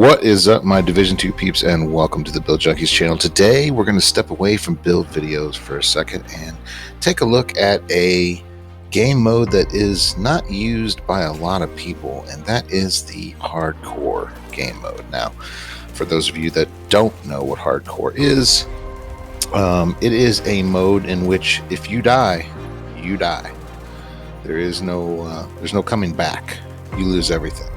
What is up, my Division 2 peeps, and welcome to the Build Junkies channel. Today, we're going to step away from build videos for a second and take a look at a game mode that is not used by a lot of people, and that is the hardcore game mode. Now, for those of you that don't know what hardcore is, it is a mode in which if you die, you die. There's no coming back. You lose everything.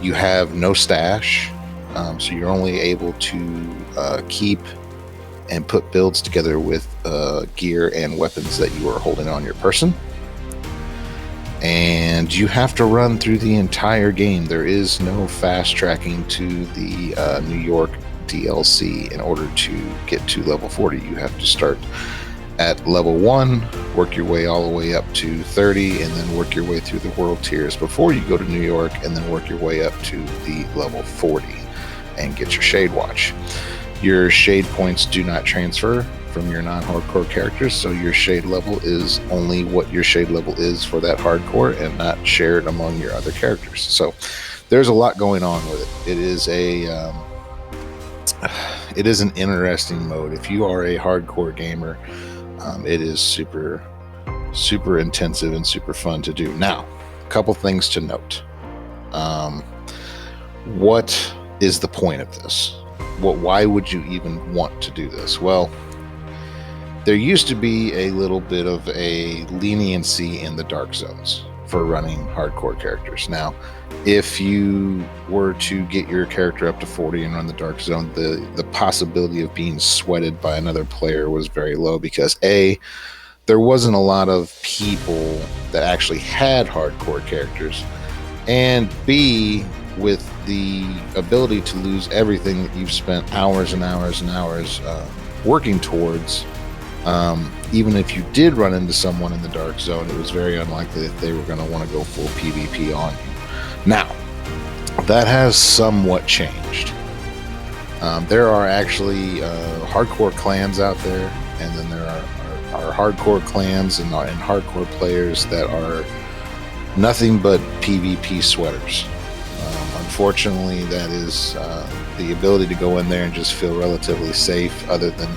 You have no stash, so you're only able to keep and put builds together with gear and weapons that you are holding on your person. And you have to run through the entire game. There is no fast tracking to the New York DLC in order to get to level 40. You have to start at level 1, work your way all the way up to 30, and then work your way through the world tiers before you go to New York, and then work your way up to the level 40 and get your Shade Watch. Your Shade points do not transfer from your non-hardcore characters, so your Shade level is only what your Shade level is for that hardcore and not shared among your other characters. So there's a lot going on with it. It is an interesting mode. If you are a hardcore gamer, it is super intensive and super fun to do. Now, a couple things to note. What is the point of this? Why would you even want to do this? Well, there used to be a little bit of a leniency in the dark zones for running hardcore characters. Now, if you were to get your character up to 40 and run the dark zone, the possibility of being sweated by another player was very low because A, there wasn't a lot of people that actually had hardcore characters, and B, with the ability to lose everything that you've spent hours and hours and hours working towards, even if you did run into someone in the dark zone, it was very unlikely that they were going to want to go full PvP on you. Now, that has somewhat changed. There are actually hardcore clans out there, and then there are hardcore clans and hardcore players that are nothing but PvP sweaters. Unfortunately, that is the ability to go in there and just feel relatively safe, other than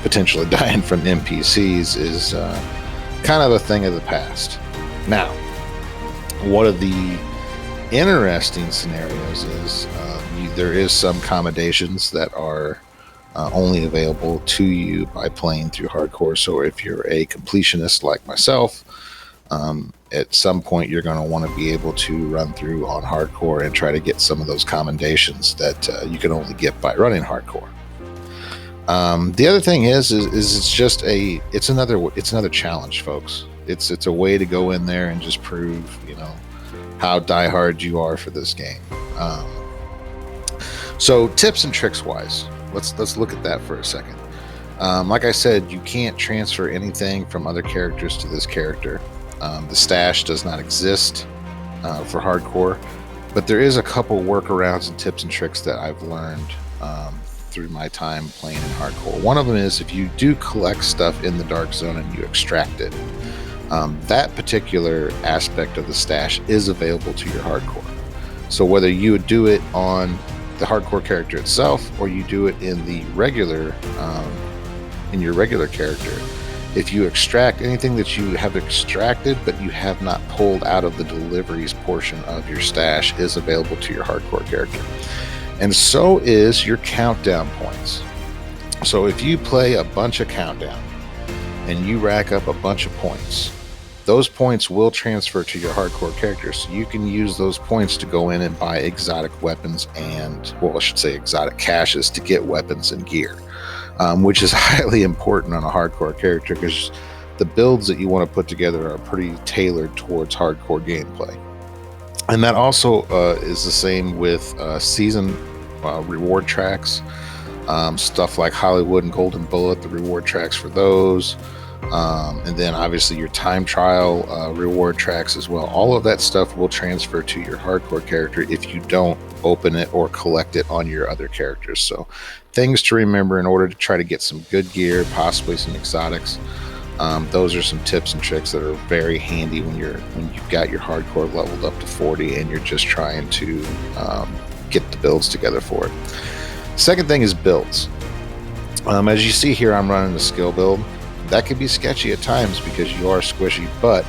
potentially dying from NPCs, is kind of a thing of the past. Now, one of the interesting scenarios is there is some accommodations that are only available to you by playing through hardcore. So if you're a completionist like myself, at some point you're going to want to be able to run through on hardcore and try to get some of those commendations that you can only get by running hardcore. The other thing is it's another challenge, folks. It's a way to go in there and just prove, how diehard you are for this game. So tips and tricks wise, let's look at that for a second. Like I said, you can't transfer anything from other characters to this character. The stash does not exist for hardcore, but there is a couple workarounds and tips and tricks that I've learned through my time playing in hardcore. One of them is if you do collect stuff in the dark zone and you extract it, that particular aspect of the stash is available to your hardcore. So whether you would do it on the hardcore character itself or you do it in the regular in your regular character, if you extract anything that you have extracted but you have not pulled out of the deliveries portion of your stash, is available to your hardcore character. And so is your countdown points. So if you play a bunch of countdown and you rack up a bunch of points, those points will transfer to your hardcore character. So you can use those points to go in and buy exotic weapons exotic caches to get weapons and gear, which is highly important on a hardcore character because the builds that you want to put together are pretty tailored towards hardcore gameplay. And that also is the same with season reward tracks, stuff like Hollywood and Golden Bullet, the reward tracks for those. And then obviously your time trial reward tracks as well. All of that stuff will transfer to your hardcore character if you don't open it or collect it on your other characters. So things to remember in order to try to get some good gear, possibly some exotics. Those are some tips and tricks that are very handy when you've got your hardcore leveled up to 40 and you're just trying to the builds together for it. Second thing is builds. As you see here, I'm running a skill build. That can be sketchy at times because you are squishy, but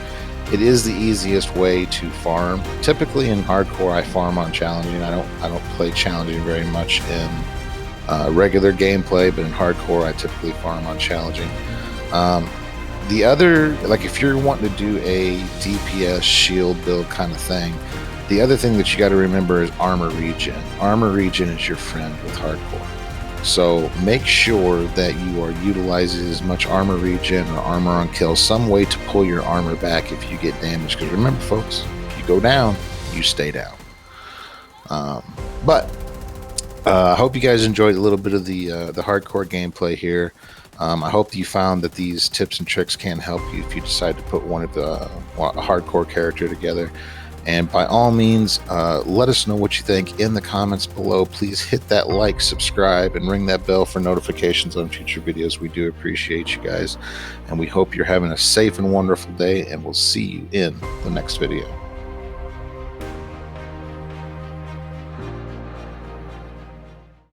it is the easiest way to farm. Typically in hardcore, I farm on challenging. I don't play challenging very much in regular gameplay, but in hardcore, I typically farm on challenging. The other, like if you're wanting to do a DPS shield build kind of thing, the other thing that you got to remember is armor regen. Armor regen is your friend with hardcore. So make sure that you are utilizing as much armor regen or armor on kill, some way to pull your armor back if you get damaged. Because remember, folks, if you go down, you stay down. I hope you guys enjoyed a little bit of the hardcore gameplay here. I hope you found that these tips and tricks can help you if you decide to put a hardcore character together. And by all means, let us know what you think in the comments below. Please hit that like, subscribe, and ring that bell for notifications on future videos. We do appreciate you guys, and we hope you're having a safe and wonderful day, and we'll see you in the next video.